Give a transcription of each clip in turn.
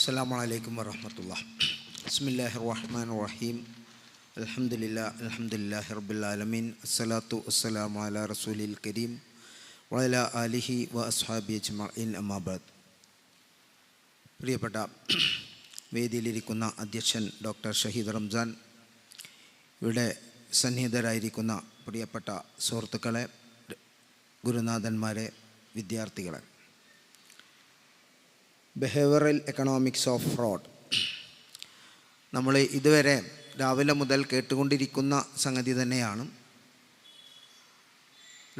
അസ്സലാമു വറഹ്മത്തുള്ളാഹി. ബിസ്മില്ലാഹിർ റഹ്മാനിർ റഹീം. അൽഹംദുലില്ലാഹി റബ്ബിൽ ആലമീൻ. അസ്സലാത്തു വസ്സലാമു അലാ റസൂലിൽ കരീം വഅലാ ആലിഹി വഅസ്ഹാബിഹി അജ്മഈൻ. അമ്മാ ബഅദ്. പ്രിയപ്പെട്ട വേദിയിലിരിക്കുന്ന അധ്യക്ഷൻ ഡോക്ടർ ഷഹീദ് റംസാൻ, ഇവിടെ സന്നിഹിതരായിരിക്കുന്ന പ്രിയപ്പെട്ട സുഹൃത്തുക്കളെ, ഗുരുനാഥന്മാരെ, വിദ്യാർത്ഥികളെ, ബിഹേവിയറൽ എക്കണോമിക്സ് ഓഫ് ഫ്രോഡ് നമ്മൾ ഇതുവരെ രാവിലെ മുതൽ കേട്ടുകൊണ്ടിരിക്കുന്ന സംഗതി തന്നെയാണ്.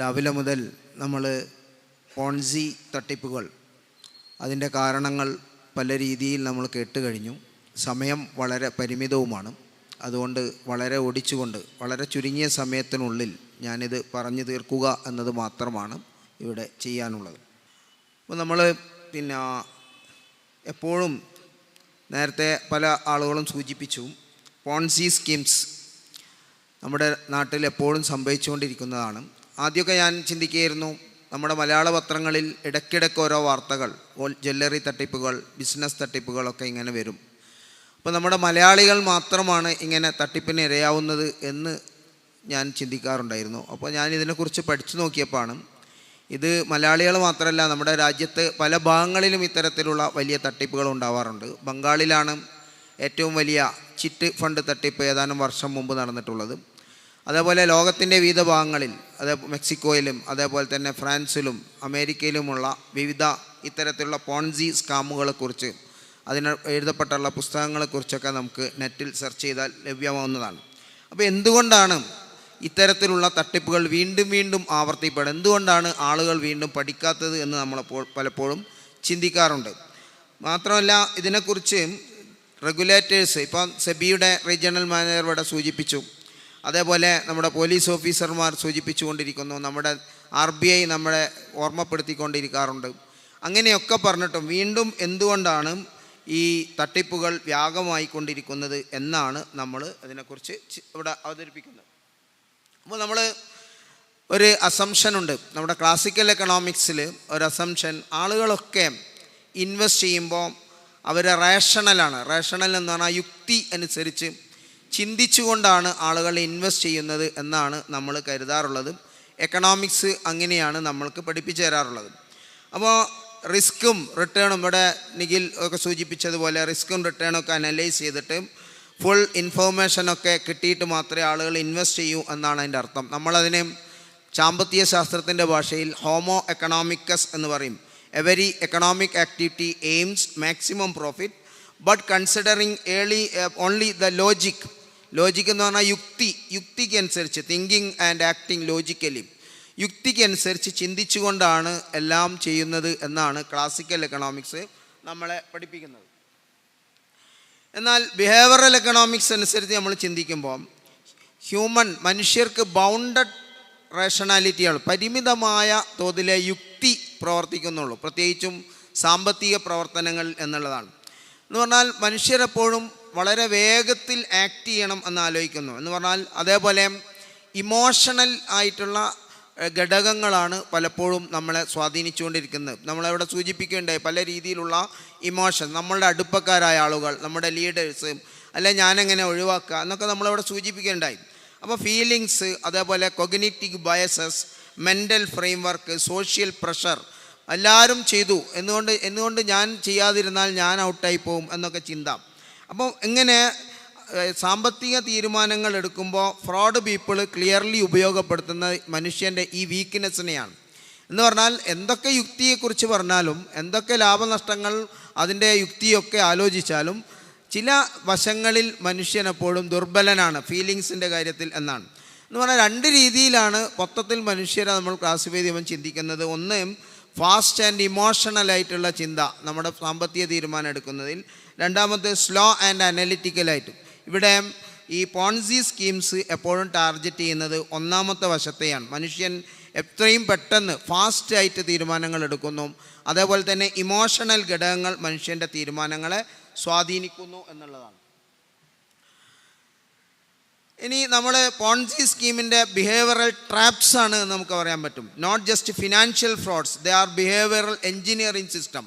രാവിലെ മുതൽ നമ്മൾ പോൺസി തട്ടിപ്പുകൾ, അതിൻ്റെ കാരണങ്ങൾ പല രീതിയിൽ നമ്മൾ കേട്ട് കഴിഞ്ഞു. സമയം വളരെ പരിമിതവുമാണ്. അതുകൊണ്ട് വളരെ ഓടിച്ചുകൊണ്ട് വളരെ ചുരുങ്ങിയ സമയത്തിനുള്ളിൽ ഞാനിത് പറഞ്ഞു തീർക്കുക എന്നത് മാത്രമാണ് ഇവിടെ ചെയ്യാനുള്ളത്. അപ്പോൾ നമ്മൾ എപ്പോഴും നേരത്തെ പല ആളുകളും സൂചിപ്പിച്ചു, പോൺസി സ്കീംസ് നമ്മുടെ നാട്ടിൽ എപ്പോഴും സംഭവിച്ചുകൊണ്ടിരിക്കുന്നതാണ്. ആദ്യമൊക്കെ ഞാൻ ചിന്തിക്കുകയായിരുന്നു, നമ്മുടെ മലയാള പത്രങ്ങളിൽ ഇടയ്ക്കിടയ്ക്ക് ഓരോ വാർത്തകൾ, ജ്വല്ലറി തട്ടിപ്പുകൾ, ബിസിനസ് തട്ടിപ്പുകളൊക്കെ ഇങ്ങനെ വരും. അപ്പോൾ നമ്മുടെ മലയാളികൾ മാത്രമാണ് ഇങ്ങനെ തട്ടിപ്പിന് ഇരയാവുന്നത് എന്ന് ഞാൻ ചിന്തിക്കാറുണ്ടായിരുന്നു. അപ്പോൾ ഞാൻ ഇതിനെക്കുറിച്ച് പഠിച്ചു നോക്കിയപ്പോഴാണ് ഇത് മലയാളികൾ മാത്രമല്ല, നമ്മുടെ രാജ്യത്ത് പല ഭാഗങ്ങളിലും ഇത്തരത്തിലുള്ള വലിയ തട്ടിപ്പുകൾ ഉണ്ടാവാറുണ്ട്. ബംഗാളിലാണ് ഏറ്റവും വലിയ ചിറ്റ് ഫണ്ട് തട്ടിപ്പ് ഏതാനും വർഷം മുമ്പ് നടന്നിട്ടുള്ളത്. അതേപോലെ ലോകത്തിൻ്റെ വിവിധ ഭാഗങ്ങളിൽ, മെക്സിക്കോയിലും അതേപോലെ തന്നെ ഫ്രാൻസിലും അമേരിക്കയിലുമുള്ള വിവിധ ഇത്തരത്തിലുള്ള പോൺസി സ്കാമുകളെക്കുറിച്ച്, അതിന് എഴുതപ്പെട്ടുള്ള പുസ്തകങ്ങളെക്കുറിച്ചൊക്കെ നമുക്ക് നെറ്റിൽ സെർച്ച് ചെയ്താൽ ലഭ്യമാവുന്നതാണ്. അപ്പോൾ എന്തുകൊണ്ടാണ് ഇത്തരത്തിലുള്ള തട്ടിപ്പുകൾ വീണ്ടും വീണ്ടും ആവർത്തിപ്പെടുന്നത്, എന്തുകൊണ്ടാണ് ആളുകൾ വീണ്ടും പഠിക്കാത്തത് എന്ന് നമ്മളപ്പോൾ പലപ്പോഴും ചിന്തിക്കാറുണ്ട്. മാത്രമല്ല, ഇതിനെക്കുറിച്ച് റെഗുലേറ്റേഴ്സ്, ഇപ്പോൾ സെബിയുടെ റീജിയണൽ മാനേജർ ഇവിടെ സൂചിപ്പിച്ചു, അതേപോലെ നമ്മുടെ പോലീസ് ഓഫീസർമാർ സൂചിപ്പിച്ചുകൊണ്ടിരിക്കുന്നു, നമ്മുടെ RBI നമ്മളെ ഓർമ്മപ്പെടുത്തിക്കൊണ്ടിരിക്കാറുണ്ട്. അങ്ങനെയൊക്കെ പറഞ്ഞിട്ടും വീണ്ടും എന്തുകൊണ്ടാണ് ഈ തട്ടിപ്പുകൾ വ്യാപകമായിക്കൊണ്ടിരിക്കുന്നത് എന്നാണ് നമ്മൾ അതിനെക്കുറിച്ച് ഇവിടെ അവതരിപ്പിക്കുന്നത്. അപ്പോൾ നമ്മൾ ഒരു അസംഷനുണ്ട്, നമ്മുടെ ക്ലാസിക്കൽ എക്കണോമിക്സിൽ ഒരു അസംഷൻ, ആളുകളൊക്കെ ഇൻവെസ്റ്റ് ചെയ്യുമ്പോൾ അവർ റേഷണലാണ്. റേഷണൽ എന്ന് പറഞ്ഞാൽ യുക്തി അനുസരിച്ച് ചിന്തിച്ചുകൊണ്ടാണ് ആളുകൾ ഇൻവെസ്റ്റ് ചെയ്യുന്നത് എന്നാണ് നമ്മൾ കരുതാറുള്ളത്. എക്കണോമിക്സ് അങ്ങനെയാണ് നമ്മൾക്ക് പഠിപ്പിച്ചു തരാറുള്ളത്. അപ്പോൾ റിസ്ക്കും റിട്ടേണും, ഇവിടെ നിഖിൽ ഒക്കെ സൂചിപ്പിച്ചതുപോലെ റിസ്ക്കും റിട്ടേണൊക്കെ അനലൈസ് ചെയ്തിട്ട് ഫുൾ ഇൻഫോർമേഷനൊക്കെ കിട്ടിയിട്ട് മാത്രമേ ആളുകൾ ഇൻവെസ്റ്റ് ചെയ്യൂ എന്നാണ് അതിൻ്റെ അർത്ഥം. നമ്മളതിനെ സാമ്പത്തിക ശാസ്ത്രത്തിൻ്റെ ഭാഷയിൽ ഹോമോ എക്കണോമിക്കസ് എന്ന് പറയും. Every economic activity aims maximum profit but considering only the logic എന്ന് പറഞ്ഞാൽ യുക്തിക്ക് അനുസരിച്ച്, തിങ്കിങ് ആൻഡ് ആക്ടിങ് ലോജിക്കലി, യുക്തിക്ക് അനുസരിച്ച് ചിന്തിച്ചുകൊണ്ടാണ് എല്ലാം ചെയ്യുന്നത് എന്നാണ് ക്ലാസിക്കൽ എക്കണോമിക്സ് നമ്മളെ പഠിപ്പിക്കുന്നത്. എന്നാൽ ബിഹേവിയറൽ എക്കണോമിക്സ് അനുസരിച്ച് നമ്മൾ ചിന്തിക്കുമ്പോൾ മനുഷ്യർക്ക് ബൗണ്ടഡ് റേഷണാലിറ്റിയാണ്, പരിമിതമായ തോതിലെ യുക്തി പ്രവർത്തിക്കുന്നുള്ളൂ, പ്രത്യേകിച്ചും സാമ്പത്തിക പ്രവർത്തനങ്ങൾ എന്നുള്ളതാണ്. എന്ന് പറഞ്ഞാൽ മനുഷ്യരെപ്പോഴും വളരെ വേഗത്തിൽ ആക്ട് ചെയ്യണം എന്ന് ആലോചിക്കുന്നു. എന്ന് പറഞ്ഞാൽ അതേപോലെ ഇമോഷണൽ ആയിട്ടുള്ള ഘടകങ്ങളാണ് പലപ്പോഴും നമ്മളെ സ്വാധീനിച്ചുകൊണ്ടിരിക്കുന്നത്. നമ്മളവിടെ സൂചിപ്പിക്കുകയുണ്ടായി പല രീതിയിലുള്ള ഇമോഷൻ, നമ്മളുടെ അടുപ്പക്കാരായ ആളുകൾ, നമ്മുടെ ലീഡേഴ്സ്, അല്ലെ ഞാനെങ്ങനെ ഒഴിവാക്കുക എന്നൊക്കെ നമ്മളവിടെ സൂചിപ്പിക്കുകയുണ്ടായി. അപ്പോൾ ഫീലിങ്സ്, അതേപോലെ cognitive biases, mental frame work, social pressure, എല്ലാവരും ചെയ്തു, എന്തുകൊണ്ട് ഞാൻ ചെയ്യാതിരുന്നാൽ ഞാൻ ഔട്ടായി പോകും എന്നൊക്കെ ചിന്ത. അപ്പോൾ ഇങ്ങനെ സാമ്പത്തിക തീരുമാനങ്ങൾ എടുക്കുമ്പോൾ ഫ്രോഡ് പീപ്പിൾ ക്ലിയർലി ഉപയോഗപ്പെടുത്തുന്ന മനുഷ്യൻ്റെ ഈ വീക്ക്നെസ്സിനെയാണ്. എന്ന് പറഞ്ഞാൽ എന്തൊക്കെ യുക്തിയെക്കുറിച്ച് പറഞ്ഞാലും, എന്തൊക്കെ ലാഭനഷ്ടങ്ങൾ അതിൻ്റെ യുക്തിയൊക്കെ ആലോചിച്ചാലും, ചില വശങ്ങളിൽ മനുഷ്യനെപ്പോഴും ദുർബലനാണ് ഫീലിങ്സിൻ്റെ കാര്യത്തിൽ എന്നാണ്. എന്ന് പറഞ്ഞാൽ രണ്ട് രീതിയിലാണ് മൊത്തത്തിൽ മനുഷ്യരെ നമ്മൾ ക്ലാസിഫൈ ചെയ്യുമ്പോൾ ചിന്തിക്കുന്നത്. ഒന്ന്, ഫാസ്റ്റ് ആൻഡ് ഇമോഷണലായിട്ടുള്ള ചിന്ത നമ്മുടെ സാമ്പത്തിക തീരുമാനം എടുക്കുന്നതിൽ. രണ്ടാമത്തെ സ്ലോ ആൻഡ് അനലിറ്റിക്കലായിട്ട്. ഇവിടെ ഈ പോൺസി സ്കീംസ് എപ്പോഴും ടാർഗറ്റ് ചെയ്യുന്നത് ഒന്നാമത്തെ വശത്തെയാണ്. മനുഷ്യൻ എത്രയും പെട്ടെന്ന് ഫാസ്റ്റായിട്ട് തീരുമാനങ്ങൾ എടുക്കുന്നു, അതേപോലെ തന്നെ ഇമോഷണൽ ഘടകങ്ങൾ മനുഷ്യൻ്റെ തീരുമാനങ്ങളെ സ്വാധീനിക്കുന്നു എന്നുള്ളതാണ്. ഇനി നമ്മൾ പോൺസി സ്കീമിൻ്റെ ബിഹേവിയറൽ ട്രാപ്സ് ആണ് നമുക്ക് പറയാൻ പറ്റും. Not just financial frauds, they are behavioural engineering system.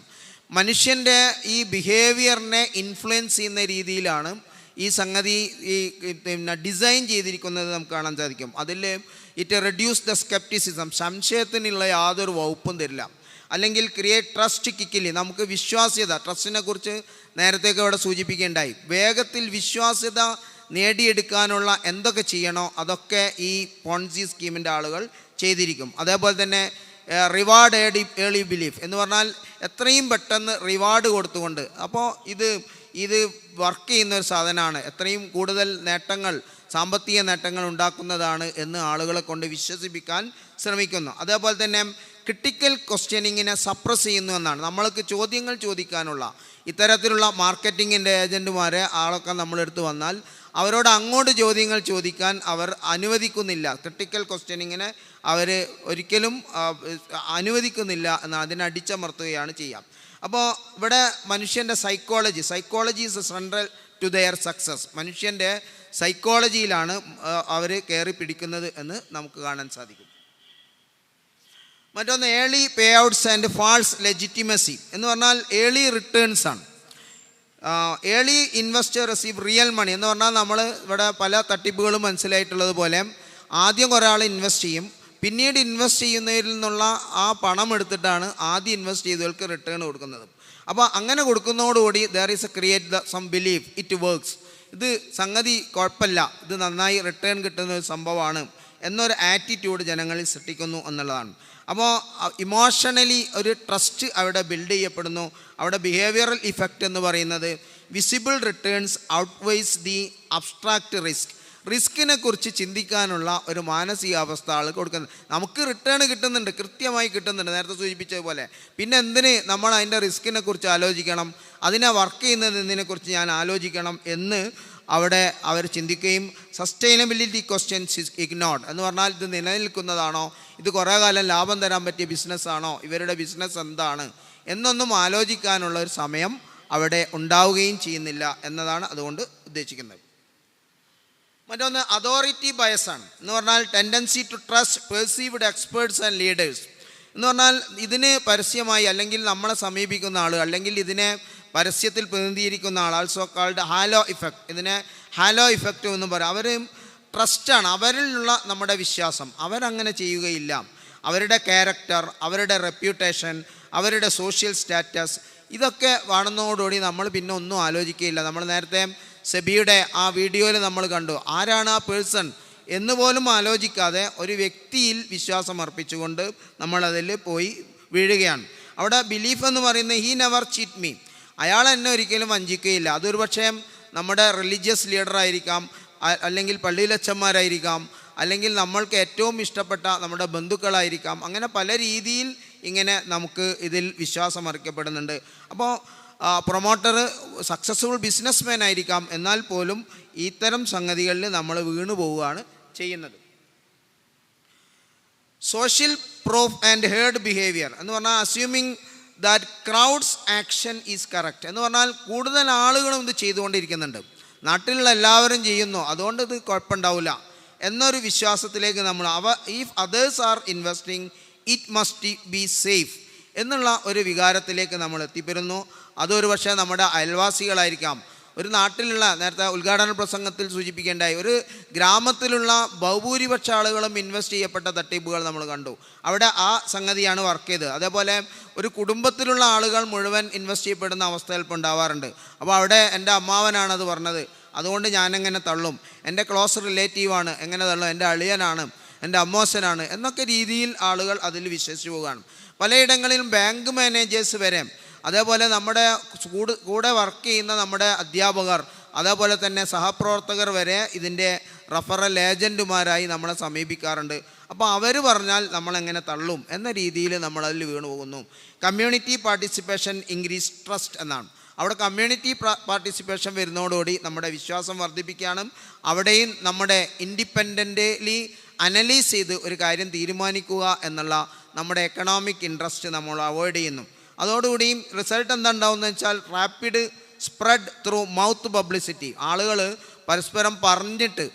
മനുഷ്യൻ്റെ ഈ ബിഹേവിയറിനെ ഇൻഫ്ലുവൻസ് ചെയ്യുന്ന രീതിയിലാണ് ഈ സംഗതി പിന്നെ ഡിസൈൻ ചെയ്തിരിക്കുന്നത് നമുക്ക് കാണാൻ സാധിക്കും. അതിൽ ഇറ്റ് റെഡ്യൂസ് ദ സ്കെപ്റ്റിസിസം, സംശയത്തിനുള്ള യാതൊരു വകുപ്പും തരില്ല. അല്ലെങ്കിൽ ക്രിയേറ്റ് ട്രസ്റ്റ് കിക്കിലി, നമുക്ക് വിശ്വാസ്യത, ട്രസ്റ്റിനെ കുറിച്ച് നേരത്തേക്ക് ഇവിടെ സൂചിപ്പിക്കേണ്ടായി. വേഗത്തിൽ വിശ്വാസ്യത നേടിയെടുക്കാനുള്ള എന്തൊക്കെ ചെയ്യണോ അതൊക്കെ ഈ പോൺസി സ്കീമിൻ്റെ ആളുകൾ ചെയ്തിരിക്കും. അതേപോലെ തന്നെ റിവാർഡ് ഏർലി ബിലീഫ് എന്ന് പറഞ്ഞാൽ എത്രയും പെട്ടെന്ന് റിവാർഡ് കൊടുത്തുകൊണ്ട്, അപ്പോൾ ഇത് വർക്ക് ചെയ്യുന്ന ഒരു സാധനമാണ്, എത്രയും കൂടുതൽ നേട്ടങ്ങൾ, സാമ്പത്തിക നേട്ടങ്ങൾ ഉണ്ടാക്കുന്നതാണ് എന്ന് ആളുകളെ കൊണ്ട് വിശ്വസിപ്പിക്കാൻ ശ്രമിക്കുന്നു. അതേപോലെ തന്നെ ക്രിട്ടിക്കൽ ക്വസ്റ്റ്യനിങ്ങിനെ സപ്രസ് ചെയ്യുന്നു എന്നാണ്. നമ്മൾക്ക് ചോദ്യങ്ങൾ ചോദിക്കാനുള്ള ഇത്തരത്തിലുള്ള മാർക്കറ്റിങ്ങിൻ്റെ ഏജൻറ്റുമാരെ ആളൊക്കെ നമ്മളെടുത്ത് വന്നാൽ അവരോട് അങ്ങോട്ട് ചോദ്യങ്ങൾ ചോദിക്കാൻ അവർ അനുവദിക്കുന്നില്ല. ക്രിട്ടിക്കൽ ക്വസ്റ്റ്യനിങ്ങിനെ അവർ ഒരിക്കലും അനുവദിക്കുന്നില്ല എന്ന് അതിനടിച്ചമർത്തുകയാണ് ചെയ്യുക. അപ്പോൾ ഇവിടെ മനുഷ്യൻ്റെ psychology is central to their success. മനുഷ്യൻ്റെ സൈക്കോളജിയിലാണ് അവർ കയറി പിടിക്കുന്നത് എന്ന് നമുക്ക് കാണാൻ സാധിക്കും. മറ്റൊന്ന് early payouts and false legitimacy എന്ന് പറഞ്ഞാൽ ഏർലി റിട്ടേൺസ് ആണ്. Early investor receive real money എന്ന് പറഞ്ഞാൽ നമ്മൾ ഇവിടെ പല തട്ടിപ്പുകളും മനസ്സിലായിട്ടുള്ളത് പോലെ ആദ്യം ഒരാൾ ഇൻവെസ്റ്റ് ചെയ്യും, പിന്നീട് ഇൻവെസ്റ്റ് ചെയ്യുന്നതിൽ നിന്നുള്ള ആ പണം എടുത്തിട്ടാണ് ആദ്യം ഇൻവെസ്റ്റ് ചെയ്തവർക്ക് റിട്ടേൺ കൊടുക്കുന്നത്. അപ്പോൾ അങ്ങനെ കൊടുക്കുന്നതോടുകൂടി there is a create some belief it works, ഇത് സംഗതി കുഴപ്പമില്ല, ഇത് നന്നായി റിട്ടേൺ കിട്ടുന്ന ഒരു സംഭവമാണ് എന്നൊരു ആറ്റിറ്റ്യൂഡ് ജനങ്ങളിൽ സൃഷ്ടിക്കുന്നു എന്നുള്ളതാണ്. അപ്പോൾ ഇമോഷണലി ഒരു ട്രസ്റ്റ് അവിടെ ബിൽഡ് ചെയ്യപ്പെടുന്നു. അവിടെ ബിഹേവിയറൽ ഇഫക്റ്റ് എന്ന് പറയുന്നത് വിസിബിൾ റിട്ടേൺസ് ഔട്ട്വൈസ് ദി അബ്സ്ട്രാക്റ്റ് റിസ്കിനെ കുറിച്ച് ചിന്തിക്കാനുള്ള ഒരു മാനസികാവസ്ഥ ആൾ കൊടുക്കുന്നത്. നമുക്ക് റിട്ടേൺ കിട്ടുന്നുണ്ട്, കൃത്യമായി കിട്ടുന്നുണ്ട്, നേരത്തെ സൂചിപ്പിച്ചതുപോലെ. പിന്നെ എന്തിന് നമ്മൾ അതിൻ്റെ റിസ്കിനെ കുറിച്ച് ആലോചിക്കണം, അതിനെ വർക്ക് ചെയ്യുന്നതിനെക്കുറിച്ച് ഞാൻ ആലോചിക്കണം എന്ന് അവിടെ അവർ ചിന്തിക്കുകയും സസ്റ്റൈനബിലിറ്റി ക്വസ്റ്റ്യൻസ് ഇസ് ഇഗ്നോർഡ് എന്ന് പറഞ്ഞാൽ ഇത് നിലനിൽക്കുന്നതാണോ, ഇത് കുറേ കാലം ലാഭം തരാൻ പറ്റിയ ബിസിനസ്സാണോ, ഇവരുടെ ബിസിനസ് എന്താണ് എന്നൊന്നും ആലോചിക്കാനുള്ള ഒരു സമയം അവിടെ ഉണ്ടാവുകയും ചെയ്യുന്നില്ല എന്നതാണ് അതുകൊണ്ട് ഉദ്ദേശിക്കുന്നത്. മറ്റൊന്ന് അതോറിറ്റി ബയസാണ് എന്ന് പറഞ്ഞാൽ tendency to trust perceived experts and leaders എന്ന് പറഞ്ഞാൽ ഇതിന് പരസ്യമായി അല്ലെങ്കിൽ നമ്മളെ സമീപിക്കുന്ന ആൾ അല്ലെങ്കിൽ ഇതിനെ പരസ്യത്തിൽ പ്രതിനിധീകരിക്കുന്ന ആൾ ആൾസോ കാൾഡ് ഹാലോ ഇഫക്റ്റ്, ഇതിനെ ഹാലോ ഇഫക്റ്റ് എന്ന് പറയും. അവർ ട്രസ്റ്റാണ്, അവരിലുള്ള നമ്മുടെ വിശ്വാസം, അവരങ്ങനെ ചെയ്യുകയില്ല. അവരുടെ ക്യാരക്ടർ, അവരുടെ റെപ്യൂട്ടേഷൻ, അവരുടെ സോഷ്യൽ സ്റ്റാറ്റസ് ഇതൊക്കെ കാണുന്നതോടുകൂടി നമ്മൾ പിന്നെ ഒന്നും ആലോചിക്കുകയില്ല. നമ്മൾ നേരത്തെ സെബിയുടെ ആ വീഡിയോയിൽ നമ്മൾ കണ്ടു, ആരാണ് ആ പേഴ്സൺ എന്ന് പോലും ആലോചിക്കാതെ ഒരു വ്യക്തിയിൽ വിശ്വാസം അർപ്പിച്ചുകൊണ്ട് നമ്മളതിൽ പോയി വീഴുകയാണ്. അവിടെ ബിലീഫ് എന്ന് പറയുന്നത് ഹീ നെവർ ചീറ്റ് മീ, അയാൾ എന്നെ ഒരിക്കലും വഞ്ചിക്കുകയില്ല. അതൊരു പക്ഷേ നമ്മുടെ റിലീജിയസ് ലീഡറായിരിക്കാം, അല്ലെങ്കിൽ പള്ളിയിലച്ചന്മാരായിരിക്കാം, അല്ലെങ്കിൽ നമ്മൾക്ക് ഏറ്റവും ഇഷ്ടപ്പെട്ട നമ്മുടെ ബന്ധുക്കളായിരിക്കാം. അങ്ങനെ പല രീതിയിൽ ഇങ്ങനെ നമുക്ക് ഇതിൽ വിശ്വാസം അർപ്പിക്കപ്പെടുന്നുണ്ട്. അപ്പോൾ പ്രൊമോട്ടർ സക്സസ്ഫുൾ ബിസിനസ്മാൻ ആയിരിക്കാം, എന്നാൽ പോലും ഇത്തരം സംഗതികളിൽ നമ്മൾ വീണു പോവുകയാണ് ചെയ്യുന്നത്. Social proof and heard behaviour എന്ന് പറഞ്ഞാൽ assuming that crowds action is correct എന്ന് പറഞ്ഞാൽ കൂടുതൽ ആളുകളും ഇത് ചെയ്തുകൊണ്ടിരിക്കുന്നുണ്ട്, നാട്ടിലുള്ള എല്ലാവരും ചെയ്യുന്നു, അതുകൊണ്ട് ഇത് കുഴപ്പമുണ്ടാവില്ല എന്നൊരു വിശ്വാസത്തിലേക്ക് നമ്മൾ if others are investing it must be safe എന്നുള്ള ഒരു വികാരത്തിലേക്ക് നമ്മൾ എത്തിപ്പെടുന്നു. അതൊരു പക്ഷേ നമ്മുടെ അയൽവാസികളായിരിക്കാം, ഒരു നാട്ടിലുള്ള, നേരത്തെ ഉദ്ഘാടന പ്രസംഗത്തിൽ സൂചിപ്പിക്കേണ്ടായി, ഒരു ഗ്രാമത്തിലുള്ള ബഹുഭൂരിപക്ഷ ആളുകളും ഇൻവെസ്റ്റ് ചെയ്യപ്പെട്ട തട്ടിപ്പുകൾ നമ്മൾ കണ്ടു. അവിടെ ആ സംഗതിയാണ് വർക്ക് ചെയ്തത്. അതേപോലെ ഒരു കുടുംബത്തിലുള്ള ആളുകൾ മുഴുവൻ ഇൻവെസ്റ്റ് ചെയ്യപ്പെടുന്ന അവസ്ഥ ചിലപ്പോൾ ഉണ്ടാവാറുണ്ട്. അപ്പോൾ അവിടെ എൻ്റെ അമ്മാവനാണത് പറഞ്ഞത്, അതുകൊണ്ട് ഞാനെങ്ങനെ തള്ളും, എൻ്റെ ക്ലോസ് റിലേറ്റീവാണ്, എങ്ങനെ തള്ളും, എൻ്റെ അളിയനാണ്, എൻ്റെ അമ്മോശനാണ് എന്നൊക്കെ രീതിയിൽ ആളുകൾ അതിൽ വിശ്വസിച്ച് പോവുകയാണ്. പലയിടങ്ങളിലും ബാങ്ക് മാനേജേഴ്സ് വരെ, അതേപോലെ നമ്മുടെ കൂടെ വർക്ക് ചെയ്യുന്ന നമ്മുടെ അധ്യാപകർ, അതേപോലെ തന്നെ സഹപ്രവർത്തകർ വരെ ഇതിൻ്റെ റഫറൽ ഏജൻറ്റുമാരായി നമ്മളെ സമീപിക്കാറുണ്ട്. അപ്പോൾ അവർ പറഞ്ഞാൽ നമ്മളെങ്ങനെ തള്ളും എന്ന രീതിയിൽ നമ്മളതിൽ വീണു പോകുന്നു. കമ്മ്യൂണിറ്റി പാർട്ടിസിപ്പേഷൻ ഇൻക്രീസ് ട്രസ്റ്റ് എന്നാണ്. അവിടെ കമ്മ്യൂണിറ്റി പാർട്ടിസിപ്പേഷൻ വരുന്നതോടുകൂടി നമ്മുടെ വിശ്വാസം വർദ്ധിപ്പിക്കാനും അവിടെയും നമ്മുടെ ഇൻഡിപെൻഡൻ്റ്ലി അനലൈസ് ചെയ്ത് ഒരു കാര്യം തീരുമാനിക്കുക എന്നുള്ള നമ്മുടെ എക്കണോമിക് ഇൻട്രസ്റ്റ് നമ്മൾ അവോയ്ഡ് ചെയ്യുന്നു. അതോടുകൂടിയും റിസൾട്ട് എന്താ ഉണ്ടാവുമെന്ന് വെച്ചാൽ rapid spread through mouth publicity, ആളുകൾ പരസ്പരം പറഞ്ഞിട്ട്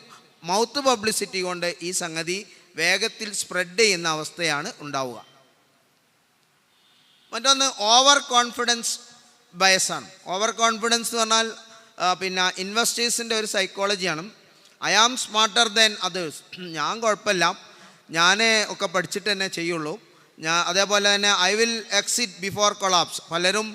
മൗത്ത് പബ്ലിസിറ്റി കൊണ്ട് ഈ സംഗതി വേഗത്തിൽ സ്പ്രെഡ് ചെയ്യുന്ന അവസ്ഥയാണ് ഉണ്ടാവുക. മറ്റൊന്ന് ഓവർ കോൺഫിഡൻസ് ബയസാണ്. ഓവർ കോൺഫിഡൻസ് എന്ന് പറഞ്ഞാൽ പിന്നെ ഇൻവെസ്റ്റേഴ്സിൻ്റെ ഒരു സൈക്കോളജിയാണ്. I am smarter than others, ഞാൻ കുഴപ്പമില്ല, ഞാൻ ഒക്കെ പഠിച്ചിട്ട് തന്നെ ചെയ്യുള്ളൂ. അതേപോലെ തന്നെ I will exit before collapse, പലരും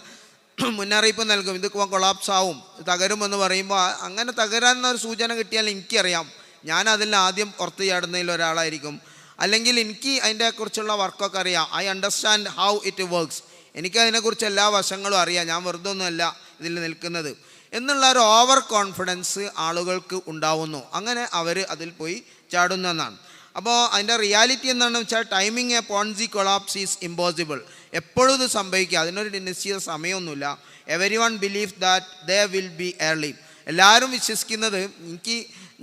മുന്നറിയിപ്പ് നൽകും ഇത് കൊളാപ്സ് ആവും, തകരുമെന്ന് പറയുമ്പോൾ അങ്ങനെ തകരാനൊരു സൂചന കിട്ടിയാൽ എനിക്കറിയാം, ഞാൻ അതിൽ ആദ്യം പുറത്ത് ചാടുന്നതിൽ ഒരാളായിരിക്കും. അല്ലെങ്കിൽ എനിക്ക് അതിനെക്കുറിച്ചുള്ള വർക്കൊക്കെ അറിയാം, I understand how it works, എനിക്കതിനെക്കുറിച്ച് എല്ലാ വശങ്ങളും അറിയാം, ഞാൻ വെറുതെ ഒന്നുമല്ല ഇതിൽ നിൽക്കുന്നത് എന്നുള്ള ഒരു ഓവർ കോൺഫിഡൻസ് ആളുകൾക്ക് ഉണ്ടാവുന്നു. അങ്ങനെ അവർ അതിൽ പോയി ചാടുന്നതെന്നാണ്. അപ്പോൾ അതിൻ്റെ റിയാലിറ്റി എന്താണെന്ന് വെച്ചാൽ timing a Ponzi collapse is impossible. എപ്പോഴും ഇത് സംഭവിക്കുക, അതിനൊരു നിശ്ചിത സമയമൊന്നുമില്ല. Every one believe that they will be early. എല്ലാവരും വിശ്വസിക്കുന്നത്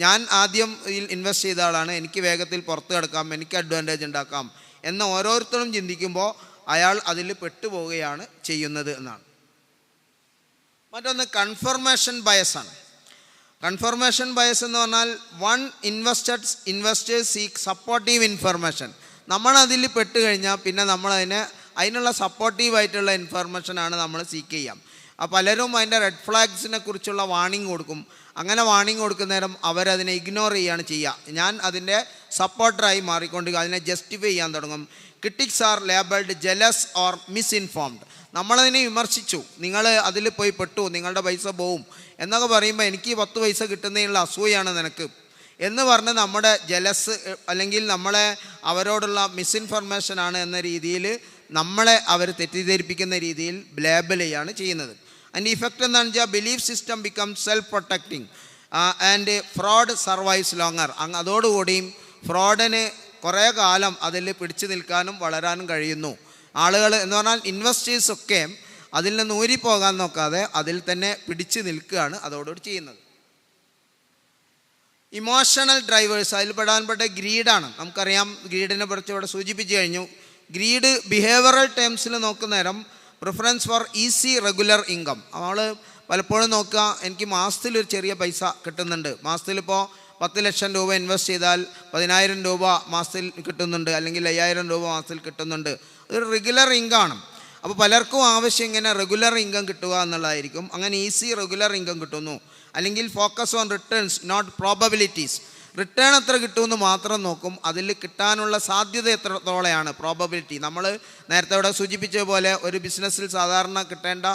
ഞാൻ ആദ്യം ഇൻവെസ്റ്റ് ചെയ്ത ആളാണ്, എനിക്ക് വേഗത്തിൽ പുറത്ത് കിടക്കാം, എനിക്ക് അഡ്വാൻറ്റേജ് ഉണ്ടാക്കാം എന്ന് ഓരോരുത്തരും ചിന്തിക്കുമ്പോൾ അയാൾ അതിൽ പെട്ടുപോവുകയാണ് ചെയ്യുന്നത് എന്നാണ്. മറ്റൊന്ന് കൺഫർമേഷൻ ബയസാണ്. കൺഫർമേഷൻ ബയസ് എന്ന് പറഞ്ഞാൽ one investors seek supportive information. നമ്മളതിൽ പെട്ട് കഴിഞ്ഞാൽ പിന്നെ അതിനുള്ള സപ്പോർട്ടീവായിട്ടുള്ള ഇൻഫർമേഷനാണ് നമ്മൾ സീക്ക് ചെയ്യാം. പലരും അതിൻ്റെ റെഡ് ഫ്ലാഗ്സിനെ കുറിച്ചുള്ള വാണിംഗ് കൊടുക്കും. അങ്ങനെ വാണിംഗ് കൊടുക്കുന്ന നേരം അവരതിനെ ഇഗ്നോർ ചെയ്യുകയാണ് ചെയ്യുക. ഞാൻ അതിൻ്റെ സപ്പോർട്ടറായി മാറിക്കൊണ്ട് അതിനെ ജസ്റ്റിഫൈ ചെയ്യാൻ തുടങ്ങും. Critics are labelled jealous or misinformed. നമ്മളതിനെ വിമർശിച്ചു, നിങ്ങൾ അതിൽ പോയി പെട്ടു, നിങ്ങളുടെ പൈസ പോവും എന്നൊക്കെ പറയുമ്പോൾ എനിക്ക് 10 പൈസ കിട്ടുന്നതിനുള്ള അസൂയാണ് നിനക്ക് എന്ന് പറഞ്ഞ് നമ്മുടെ ജലസ് അല്ലെങ്കിൽ നമ്മളെ അവരോടുള്ള മിസ്ഇൻഫർമേഷനാണ് എന്ന രീതിയിൽ നമ്മളെ അവർ തെറ്റിദ്ധരിപ്പിക്കുന്ന രീതിയിൽ ലേബൽ ചെയ്യാണ് ചെയ്യുന്നത്. അതിൻ്റെ ഇഫക്റ്റ് എന്താണെന്ന് വെച്ചാൽ belief system become self protecting and fraud survives longer. അതോടുകൂടിയും ഫ്രോഡിന് കുറേ കാലം അതിൽ പിടിച്ചു നിൽക്കാനും വളരാനും കഴിയുന്നു. ആളുകൾ എന്ന് പറഞ്ഞാൽ ഇൻവെസ്റ്റേഴ്സൊക്കെ അതിൽ നിന്ന് ഊരിപ്പോകാൻ നോക്കാതെ അതിൽ തന്നെ പിടിച്ചു നിൽക്കുകയാണ് അതോടുകൂടി ചെയ്യുന്നത്. ഇമോഷണൽ ഡ്രൈവേഴ്സ്, അതിൽ പെടാൻപ്പെട്ട ഗ്രീഡാണ്. നമുക്കറിയാം, ഗ്രീഡിനെ കുറിച്ച് ഇവിടെ സൂചിപ്പിച്ചു കഴിഞ്ഞു. ഗ്രീഡ് ബിഹേവിയറൽ ടേംസിൽ നോക്കുന്ന നേരം preference for easy regular income. നമ്മൾ പലപ്പോഴും നോക്കുക, എനിക്ക് മാസത്തിലൊരു ചെറിയ പൈസ കിട്ടുന്നുണ്ട്, മാസത്തിലിപ്പോൾ 10 ലക്ഷം രൂപ ഇൻവെസ്റ്റ് ചെയ്താൽ 10,000 രൂപ മാസത്തിൽ കിട്ടുന്നുണ്ട്, അല്ലെങ്കിൽ 5,000 രൂപ മാസത്തിൽ കിട്ടുന്നുണ്ട്. അതൊരു റെഗുലർ ഇൻകം ആണ്. അപ്പോൾ പലർക്കും ആവശ്യം ഇങ്ങനെ റെഗുലർ ഇൻകം കിട്ടുക എന്നുള്ളതായിരിക്കും. അങ്ങനെ ഈസി റെഗുലർ ഇൻകം കിട്ടുന്നു. അല്ലെങ്കിൽ focus on returns not probabilities. Return എത്ര കിട്ടുമെന്ന് മാത്രം നോക്കും, അതിൽ കിട്ടാനുള്ള സാധ്യത എത്രത്തോളമാണ് പ്രോബബിലിറ്റി. നമ്മൾ നേരത്തെ ഇവിടെ സൂചിപ്പിച്ച പോലെ ഒരു ബിസിനസ്സിൽ സാധാരണ കിട്ടേണ്ട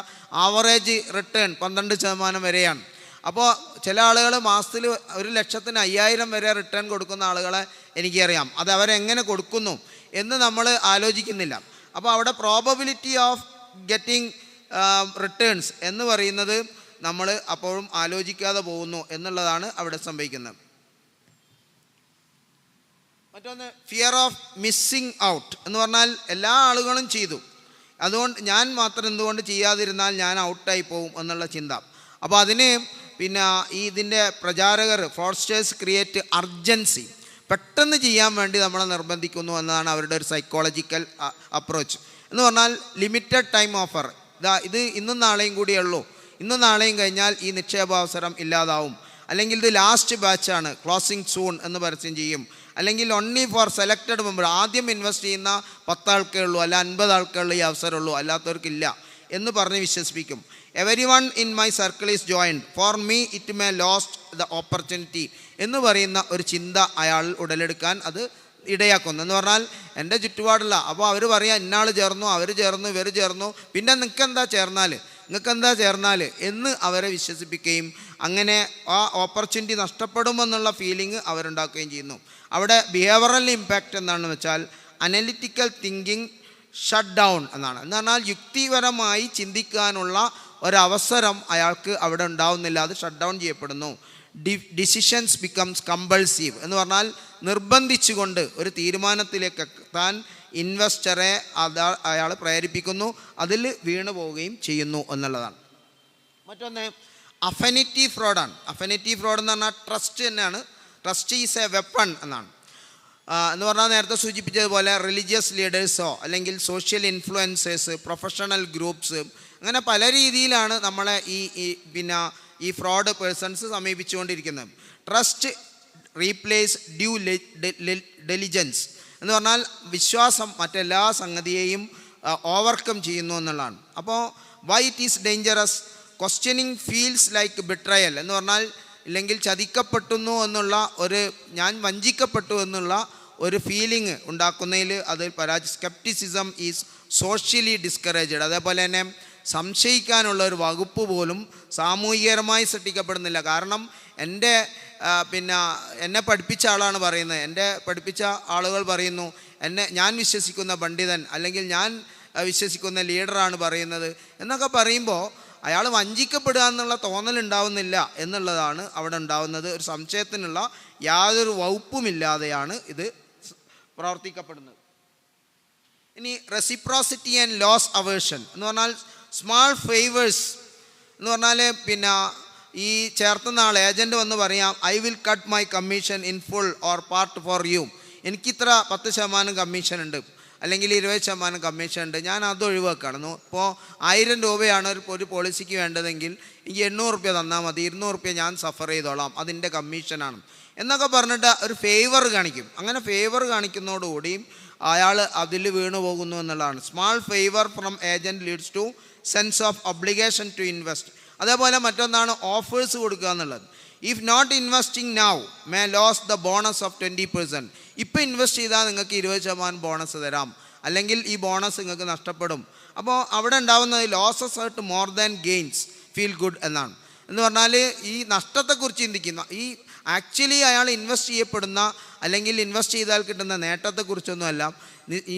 ആവറേജ് റിട്ടേൺ 12% വരെയാണ്. അപ്പോൾ ചില ആളുകൾ മാസത്തിൽ 1,00,000-5,000 വരെ റിട്ടേൺ കൊടുക്കുന്ന ആളുകളെ എനിക്കറിയാം. അത് അവരെങ്ങനെ കൊടുക്കുന്നു എന്ന് നമ്മൾ ആലോചിക്കുന്നില്ല. അപ്പോൾ അവിടെ പ്രോബബിലിറ്റി ഓഫ് ഗെറ്റിംഗ് റിട്ടേൺസ് എന്ന് പറയുന്നത് നമ്മൾ അപ്പോഴും ആലോചിക്കാതെ പോകുന്നു എന്നുള്ളതാണ് അവിടെ സംഭവിക്കുന്നത്. മറ്റൊന്ന് ഫിയർ ഓഫ് മിസ്സിങ് ഔട്ട് എന്ന് പറഞ്ഞാൽ എല്ലാ ആളുകളും ചെയ്തു, അതുകൊണ്ട് ഞാൻ മാത്രം എന്തുകൊണ്ട് ചെയ്യാതിരുന്നാൽ ഞാൻ ഔട്ടായി പോകും എന്നുള്ള ചിന്ത. അപ്പോൾ അതിന് പിന്നെ ഇതിൻ്റെ പ്രചാരകർ ഫോർസ്റ്റേഴ്സ് ക്രിയേറ്റ് അർജൻസി, പെട്ടെന്ന് ചെയ്യാൻ വേണ്ടി നമ്മളെ നിർബന്ധിക്കുന്നു എന്നതാണ് അവരുടെ ഒരു സൈക്കോളജിക്കൽ അപ്രോച്ച്. എന്ന് പറഞ്ഞാൽ ലിമിറ്റഡ് ടൈം ഓഫർ, ഇത് ഇന്നും നാളെയും കൂടിയേ ഉള്ളൂ, ഇന്നും നാളെയും കഴിഞ്ഞാൽ ഈ നിക്ഷേപാവസരം ഇല്ലാതാവും, അല്ലെങ്കിൽ ഇത് ലാസ്റ്റ് ബാച്ചാണ്, ക്ലോസിംഗ് സൂൺ എന്ന് പരസ്യം ചെയ്യും, അല്ലെങ്കിൽ ഓൺലി ഫോർ സെലക്റ്റഡ് മെമ്പർ, ആദ്യം ഇൻവെസ്റ്റ് ചെയ്യുന്ന 10 ആൾക്കേ ഉള്ളൂ, അല്ല 50 ആൾക്കേ ഉള്ളൂ ഈ അവസരമുള്ളൂ, അല്ലാത്തവർക്കില്ല എന്ന് പറഞ്ഞ് വിശ്വസിപ്പിക്കും. Every one in my circle is joined, for me it may lost the opportunity എന്ന് പറയുന്ന ഒരു ചിന്ത അയാൾ ഉടലെടുക്കാൻ അത് ഇടയാക്കുന്നു. എന്ന് പറഞ്ഞാൽ എൻ്റെ ചുറ്റുപാടില്ല, അപ്പോൾ അവർ പറയാം ഇന്നാൾ ചേർന്നു, അവർ ചേർന്നു, ഇവർ ചേർന്നു, പിന്നെ നിങ്ങൾക്കെന്താ ചേർന്നാൽ എന്ന് അവരെ വിശ്വസിപ്പിക്കുകയും അങ്ങനെ ആ ഓപ്പർച്യൂണിറ്റി നഷ്ടപ്പെടുമെന്നുള്ള ഫീലിംഗ് അവരുണ്ടാക്കുകയും ചെയ്യുന്നു. അവിടെ ബിഹേവിയറൽ ഇമ്പാക്റ്റ് എന്താണെന്ന് വെച്ചാൽ അനലിറ്റിക്കൽ തിങ്കിങ് ഷട്ട് ഡൗൺ എന്നാണ്. എന്ന് പറഞ്ഞാൽ യുക്തിപരമായി ചിന്തിക്കാനുള്ള ഒരവസരം അയാൾക്ക് അവിടെ ഉണ്ടാവുന്നില്ല, അത് ഷട്ട് ഡൗൺ ചെയ്യപ്പെടുന്നു. ഡിസിഷൻസ് ബിക്കംസ് കമ്പൾസീവ് എന്ന് പറഞ്ഞാൽ നിർബന്ധിച്ചുകൊണ്ട് ഒരു തീരുമാനത്തിലേക്ക് എത്താൻ ഇൻവെസ്റ്ററെ അയാൾ പ്രേരിപ്പിക്കുന്നു, അതിൽ വീണു പോവുകയും ചെയ്യുന്നു എന്നുള്ളതാണ്. മറ്റൊന്ന് അഫിനിറ്റി ഫ്രോഡാണ്. അഫിനിറ്റി ഫ്രോഡ് എന്ന് പറഞ്ഞാൽ ട്രസ്റ്റ് തന്നെയാണ്. ട്രസ്റ്റ് ഈസ് എ വെപ്പൺ എന്നാണ്. എന്ന് പറഞ്ഞാൽ നേരത്തെ സൂചിപ്പിച്ചതുപോലെ റിലീജിയസ് ലീഡേഴ്സോ അല്ലെങ്കിൽ സോഷ്യൽ ഇൻഫ്ലുവൻസേഴ്സ്, പ്രൊഫഷണൽ ഗ്രൂപ്പ്സ്, അങ്ങനെ പല രീതിയിലാണ് നമ്മളെ ഈ ഫ്രോഡ് പേഴ്സൺസ് സമീപിച്ചുകൊണ്ടിരിക്കുന്നത്. ട്രസ്റ്റ് റീപ്ലേസ് ഡ്യൂ ഡെലിജൻസ് എന്ന് പറഞ്ഞാൽ വിശ്വാസം മറ്റെല്ലാ സംഗതിയെയും ഓവർകം ചെയ്യുന്നു എന്നുള്ളതാണ്. അപ്പോൾ why it is dangerous, questioning feels like betrayal എന്ന് പറഞ്ഞാൽ ഇല്ലെങ്കിൽ ചതിക്കപ്പെട്ടുന്നു എന്നുള്ള ഞാൻ വഞ്ചിക്കപ്പെട്ടു എന്നുള്ള ഒരു ഫീലിംഗ് ഉണ്ടാക്കുന്നതിൽ അത് സ്കെപ്റ്റിസിസം ഈസ് സോഷ്യലി ഡിസ്കറേജ്ഡ്. അതേപോലെ തന്നെ സംശയിക്കാനുള്ള ഒരു വകുപ്പ് പോലും സാമൂഹികപരമായി സൃഷ്ടിക്കപ്പെടുന്നില്ല. കാരണം എന്നെ പഠിപ്പിച്ച ആളാണ് പറയുന്നത്, എൻ്റെ പഠിപ്പിച്ച ആളുകൾ പറയുന്നു, ഞാൻ വിശ്വസിക്കുന്ന പണ്ഡിതൻ അല്ലെങ്കിൽ ഞാൻ വിശ്വസിക്കുന്ന ലീഡറാണ് പറയുന്നത് എന്നൊക്കെ പറയുമ്പോൾ അയാൾ വഞ്ചിക്കപ്പെടുക എന്നുള്ള തോന്നലുണ്ടാവുന്നില്ല എന്നുള്ളതാണ് അവിടെ ഉണ്ടാവുന്നത്. ഒരു സംശയത്തിനുള്ള യാതൊരു വകുപ്പുമില്ലാതെയാണ് ഇത് പ്രവർത്തിക്കപ്പെടുന്നത്. ഇനി റെസിപ്രോസിറ്റി ആൻഡ് ലോസ് അവേർഷൻ എന്ന് പറഞ്ഞാൽ സ്മാൾ ഫേവേഴ്സ് എന്ന് പറഞ്ഞാൽ ഈ ചേർത്തുന്ന ആൾ ഏജൻറ്റ് വന്ന് പറയാം, I will cut my commission in full or part for you, എനിക്കിത്ര 10% കമ്മീഷൻ ഉണ്ട് അല്ലെങ്കിൽ 20% കമ്മീഷൻ ഉണ്ട്, ഞാൻ അത് ഒഴിവാക്കുകയാണ്. ഇപ്പോൾ 1000 രൂപയാണ് ഒരു പോളിസിക്ക് വേണ്ടതെങ്കിൽ എനിക്ക് 800 രൂപ തന്നാൽ മതി, 200 രൂപ ഞാൻ സഫർ ചെയ്തോളാം, അതിൻ്റെ കമ്മീഷനാണ് എന്നൊക്കെ പറഞ്ഞിട്ട് ഒരു ഫേവർ കാണിക്കും. അങ്ങനെ ഫേവർ കാണിക്കുന്നതോടുകൂടിയും അയാൾ അതിൽ വീണു പോകുന്നു എന്നുള്ളതാണ്. Small favour from agent leads to sense of obligation to invest. അതേപോലെ മറ്റൊന്നാണ് ഓഫേഴ്സ് കൊടുക്കുക എന്നുള്ളത്. If not investing now may lose the bonus of 20%. ഇപ്പോൾ ഇൻവെസ്റ്റ് ചെയ്താൽ നിങ്ങൾക്ക് 20% ബോണസ് തരാം, അല്ലെങ്കിൽ ഈ ബോണസ് നിങ്ങൾക്ക് നഷ്ടപ്പെടും. അപ്പോൾ അവിടെ ഉണ്ടാവുന്നത് losses hurt more than gains feel good എന്നാണ്. എന്ന് പറഞ്ഞാൽ ഈ നഷ്ടത്തെക്കുറിച്ച് ചിന്തിക്കുന്ന, ഈ ആക്ച്വലി അയാൾ ഇൻവെസ്റ്റ് ചെയ്യപ്പെടുന്ന അല്ലെങ്കിൽ ഇൻവെസ്റ്റ് ചെയ്താൽ കിട്ടുന്ന നേട്ടത്തെക്കുറിച്ചൊന്നുമല്ല,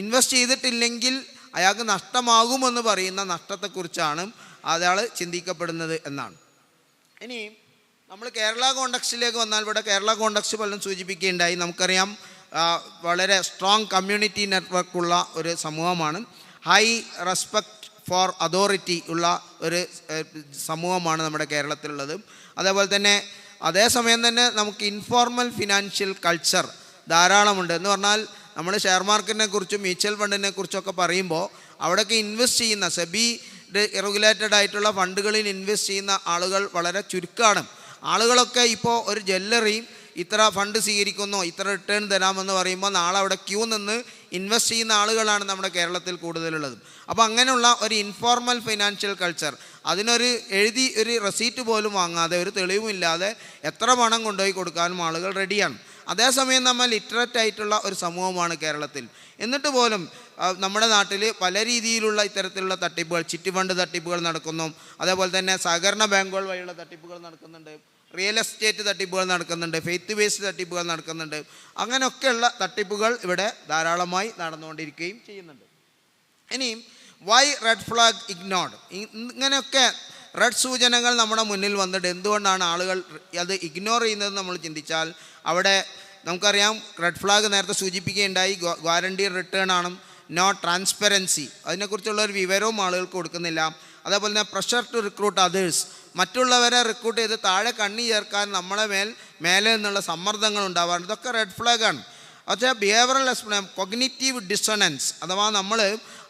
ഇൻവെസ്റ്റ് ചെയ്തിട്ടില്ലെങ്കിൽ അയാൾക്ക് നഷ്ടമാകുമെന്ന് പറയുന്ന നഷ്ടത്തെക്കുറിച്ചാണ് അയാൾ ചിന്തിക്കപ്പെടുന്നത് എന്നാണ്. ഇനി നമ്മൾ കേരള കോണ്ടക്സ്റ്റിലേക്ക് വന്നാൽ ഇവിടെ കേരള കോണ്ടക്സ്റ്റ് പലരും സൂചിപ്പിക്കുകയുണ്ടായി. നമുക്കറിയാം വളരെ സ്ട്രോങ് കമ്മ്യൂണിറ്റി നെറ്റ്വർക്കുള്ള ഒരു സമൂഹമാണ്, ഹൈ റെസ്പെക്റ്റ് ഫോർ അതോറിറ്റി ഉള്ള ഒരു സമൂഹമാണ് നമ്മുടെ കേരളത്തിലുള്ളത്. അതേപോലെ തന്നെ അതേസമയം തന്നെ നമുക്ക് ഇൻഫോർമൽ ഫിനാൻഷ്യൽ കൾച്ചർ ധാരാളമുണ്ട്. എന്ന് പറഞ്ഞാൽ നമ്മൾ ഷെയർ മാർക്കറ്റിനെ കുറിച്ചും മ്യൂച്വൽ ഫണ്ടിനെ കുറിച്ചൊക്കെ പറയുമ്പോൾ അവിടെയൊക്കെ ഇൻവെസ്റ്റ് ചെയ്യുന്ന സെബി റെഗുലേറ്റഡ് ആയിട്ടുള്ള ഫണ്ടുകളിൽ ഇൻവെസ്റ്റ് ചെയ്യുന്ന ആളുകൾ വളരെ ചുരുക്കമാണ്. ആളുകളൊക്കെ ഇപ്പോൾ ഒരു ജ്വല്ലറി ഇത്ര ഫണ്ട് സ്വീകരിക്കുന്നു, ഇത്ര റിട്ടേൺ തരാമെന്ന് പറയുമ്പോൾ നാളെ അവിടെ ക്യൂ നിന്ന് ഇൻവെസ്റ്റ് ചെയ്യുന്ന ആളുകളാണ് നമ്മുടെ കേരളത്തിൽ കൂടുതലുള്ളത്. അപ്പോൾ അങ്ങനെയുള്ള ഒരു ഇൻഫോർമൽ ഫൈനാൻഷ്യൽ കൾച്ചർ, അതിനൊരു ഒരു റെസീറ്റ് പോലും വാങ്ങാതെ ഒരു തെളിവുമില്ലാതെ എത്ര പണം കൊണ്ടുപോയി കൊടുക്കാനും ആളുകൾ റെഡിയാണ്. അതേസമയം നമ്മൾ ലിറ്ററേറ്റ് ആയിട്ടുള്ള ഒരു സമൂഹമാണ് കേരളത്തിൽ. എന്നിട്ട് പോലും നമ്മുടെ നാട്ടിൽ പല രീതിയിലുള്ള ഇത്തരത്തിലുള്ള തട്ടിപ്പുകൾ, ചിറ്റ് ഫണ്ട് തട്ടിപ്പുകൾ നടക്കുന്നു. അതേപോലെ തന്നെ സഹകരണ ബാങ്കുകൾ വഴിയുള്ള തട്ടിപ്പുകൾ നടക്കുന്നുണ്ട്, റിയൽ എസ്റ്റേറ്റ് തട്ടിപ്പുകൾ നടക്കുന്നുണ്ട്, ഫെയ്ത്ത് ബേസ്ഡ് തട്ടിപ്പുകൾ നടക്കുന്നുണ്ട്. അങ്ങനെയൊക്കെയുള്ള തട്ടിപ്പുകൾ ഇവിടെ ധാരാളമായി നടന്നുകൊണ്ടിരിക്കുകയും ചെയ്യുന്നുണ്ട്. ഇനിയും വൈ റെഡ് ഫ്ലാഗ് ഇഗ്നോർഡ്, ഇങ്ങനെയൊക്കെ റെഡ് സൂചനകൾ നമ്മുടെ മുന്നിൽ വന്നിട്ട് എന്തുകൊണ്ടാണ് ആളുകൾ അത് ഇഗ്നോർ ചെയ്യുന്നത് നമ്മൾ ചിന്തിച്ചാൽ അവിടെ നമുക്കറിയാം റെഡ് ഫ്ലാഗ് നേരത്തെ സൂചിപ്പിക്കുകയുണ്ടായി, ഗ്യാരണ്ടീഡ് റിട്ടേൺ ആണ്, നോ ട്രാൻസ്പെറൻസി, അതിനെക്കുറിച്ചുള്ള ഒരു വിവരവും ആളുകൾക്ക് കൊടുക്കുന്നില്ല. അതേപോലെ തന്നെ പ്രഷർ ടു റിക്രൂട്ട് അതേഴ്സ്, മറ്റുള്ളവരെ റിക്രൂട്ട് ചെയ്ത് താഴെ കണ്ണി ചേർക്കാൻ നമ്മളെ മേലെ നിന്നുള്ള സമ്മർദ്ദങ്ങൾ ഉണ്ടാവാറുണ്ട്. ഇതൊക്കെ റെഡ് ഫ്ലാഗാണ്. പക്ഷേ ബിഹേവിയറൽ കൊഗ്നിറ്റീവ് ഡിസൊണൻസ് അഥവാ നമ്മൾ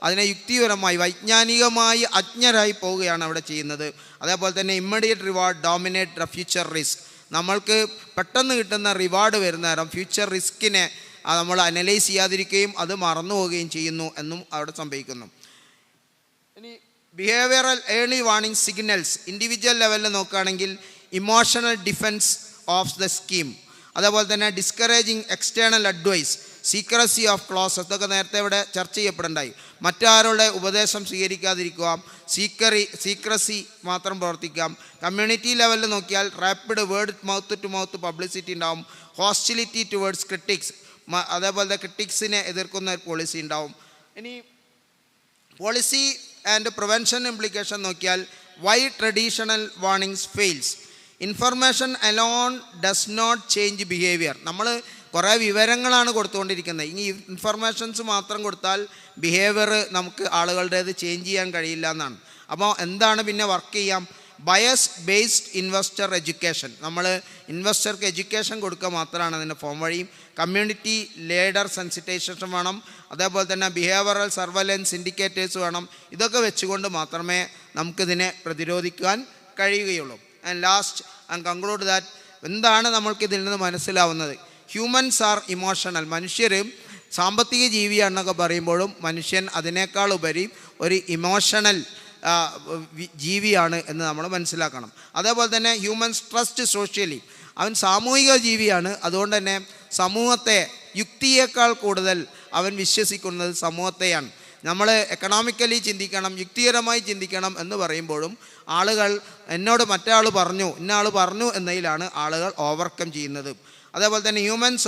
അതിനെ യുക്തിപരമായി വൈജ്ഞാനികമായി അജ്ഞരായി പോവുകയാണ് അവിടെ ചെയ്യുന്നത്. അതേപോലെ തന്നെ immediate reward dominate the future risk, നമ്മൾക്ക് പെട്ടെന്ന് കിട്ടുന്ന റിവാർഡ് വരുന്ന നേരം ഫ്യൂച്ചർ റിസ്കിനെ നമ്മൾ അനലൈസ് ചെയ്യാതിരിക്കുകയും അത് മറന്നു പോവുകയും ചെയ്യുന്നു എന്നും അവിടെ സംഭവിക്കുന്നു. ഇനി behavioural early warning signals, individual ലെവലിൽ നോക്കുകയാണെങ്കിൽ emotional defence of the scheme, അതേപോലെ തന്നെ discouraging external advice, secrecy of clauses, ഇതൊക്കെ നേരത്തെ ഇവിടെ ചർച്ച ചെയ്യപ്പെടണ്ടായി. മറ്റാരുടെ ഉപദേശം സ്വീകരിക്കാതിരിക്കുക, സീക്രസി മാത്രം പ്രവർത്തിക്കാം. കമ്മ്യൂണിറ്റി ലെവലിൽ നോക്കിയാൽ rapid word mouth to mouth publicity ഉണ്ടാവും, ഹോസ്റ്റിലിറ്റി ടുവേർഡ്സ് ക്രിട്ടിക്സ്, അതേപോലെ ക്രിട്ടിക്സിനെ എതിർക്കുന്ന ഒരു പോളിസി ഉണ്ടാവും. ഇനി പോളിസി ആൻഡ് പ്രിവെൻഷൻ ഇംപ്ലിക്കേഷൻ നോക്കിയാൽ why traditional warnings fails, information alone does not change behaviour. നമ്മൾ കുറേ വിവരങ്ങളാണ് കൊടുത്തുകൊണ്ടിരിക്കുന്നത്, ഈ ഇൻഫർമേഷൻസ് മാത്രം കൊടുത്താൽ ബിഹേവിയർ നമുക്ക് ആളുകളുടേത് ചേഞ്ച് ചെയ്യാൻ കഴിയില്ല എന്നാണ്. അപ്പോൾ എന്താണ് പിന്നെ വർക്ക് ചെയ്യാം? ബയസ് ബേസ്ഡ് ഇൻവെസ്റ്റർ എഡ്യൂക്കേഷൻ, നമ്മൾ ഇൻവെസ്റ്റർക്ക് എഡ്യൂക്കേഷൻ കൊടുക്കുക മാത്രമാണ് അതിൻ്റെ ഫോം വഴിയും. കമ്മ്യൂണിറ്റി ലീഡർ സെൻസിറ്റൈസേഷൻ വേണം, അതേപോലെ തന്നെ ബിഹേവിയറൽ സർവൈലൻസ് ഇൻഡിക്കേറ്റേഴ്സ് വേണം. ഇതൊക്കെ വെച്ചുകൊണ്ട് മാത്രമേ നമുക്കിതിനെ പ്രതിരോധിക്കാൻ കഴിയുകയുള്ളൂ. And last and conclude that എന്താണ് നമ്മൾക്കിതിൽ നിന്ന് മനസ്സിലാവുന്നത്? ഹ്യൂമൻസ് ആർ ഇമോഷണൽ, മനുഷ്യർ സാമ്പത്തിക ജീവിയാണെന്നൊക്കെ പറയുമ്പോഴും മനുഷ്യൻ അതിനേക്കാൾ ഉപരി ഒരു ഇമോഷണൽ ജീവിയാണ് എന്ന് നമ്മൾ മനസ്സിലാക്കണം. അതേപോലെ തന്നെ ഹ്യൂമൻസ് ട്രസ്റ്റ് സോഷ്യലി, അവൻ സാമൂഹിക ജീവിയാണ്. അതുകൊണ്ട് തന്നെ സമൂഹത്തെ യുക്തിയേക്കാൾ കൂടുതൽ അവൻ വിശ്വസിക്കുന്നത് സമൂഹത്തെയാണ്. നമ്മൾ എക്കണോമിക്കലി ചിന്തിക്കണം, യുക്തിപരമായി ചിന്തിക്കണം എന്ന് പറയുമ്പോഴും ആളുകൾ എന്നോട് മറ്റേ പറഞ്ഞു, ഇന്ന ആൾ പറഞ്ഞു എന്നതിലാണ് ആളുകൾ ഓവർകം ചെയ്യുന്നത്. അതേപോലെ തന്നെ ഹ്യൂമൻസ്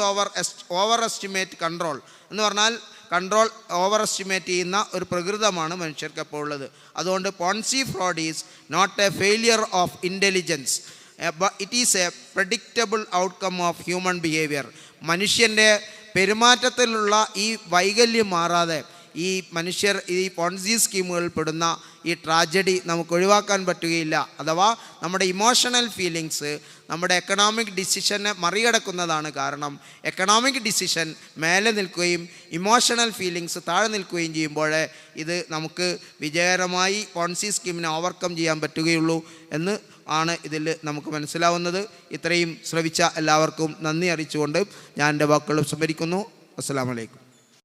ഓവർ എസ്റ്റിമേറ്റ് കൺട്രോൾ എന്ന് പറഞ്ഞാൽ കൺട്രോൾ ഓവർ എസ്റ്റിമേറ്റ് ചെയ്യുന്ന ഒരു പ്രകൃതമാണ് മനുഷ്യർക്ക് എപ്പോൾ ഉള്ളത്. അതുകൊണ്ട് Ponzi fraud is not a failure of intelligence, it is a predictable outcome of human behaviour. മനുഷ്യൻ്റെ പെരുമാറ്റത്തിലുള്ള ഈ വൈകല്യം മാറാതെ ഈ മനുഷ്യർ ഈ പോൺസി സ്കീമുകളിൽ പെടുന്ന ഈ ട്രാജഡി നമുക്ക് ഒഴിവാക്കാൻ പറ്റുകയില്ല. അഥവാ നമ്മുടെ ഇമോഷണൽ ഫീലിങ്സ് നമ്മുടെ എക്കണോമിക് ഡിസിഷനെ മറികടക്കുന്നതാണ്. കാരണം എക്കണോമിക് ഡിസിഷൻ മേലെ നിൽക്കുകയും ഇമോഷണൽ ഫീലിങ്സ് താഴെ നിൽക്കുകയും ചെയ്യുമ്പോഴേ ഇത് നമുക്ക് വിജയകരമായി പോൺസി സ്കീമിനെ ഓവർകം ചെയ്യാൻ പറ്റുകയുള്ളൂ എന്ന് ആണ് ഇതിൽ നമുക്ക് മനസ്സിലാവുന്നത്. ഇത്രയും ശ്രവിച്ച എല്ലാവർക്കും നന്ദി അറിയിച്ചുകൊണ്ട് ഞാൻ എൻ്റെ വാക്കുകൾ ഉപസംഹരിക്കുന്നു. അസ്സലാമു അലൈക്കും.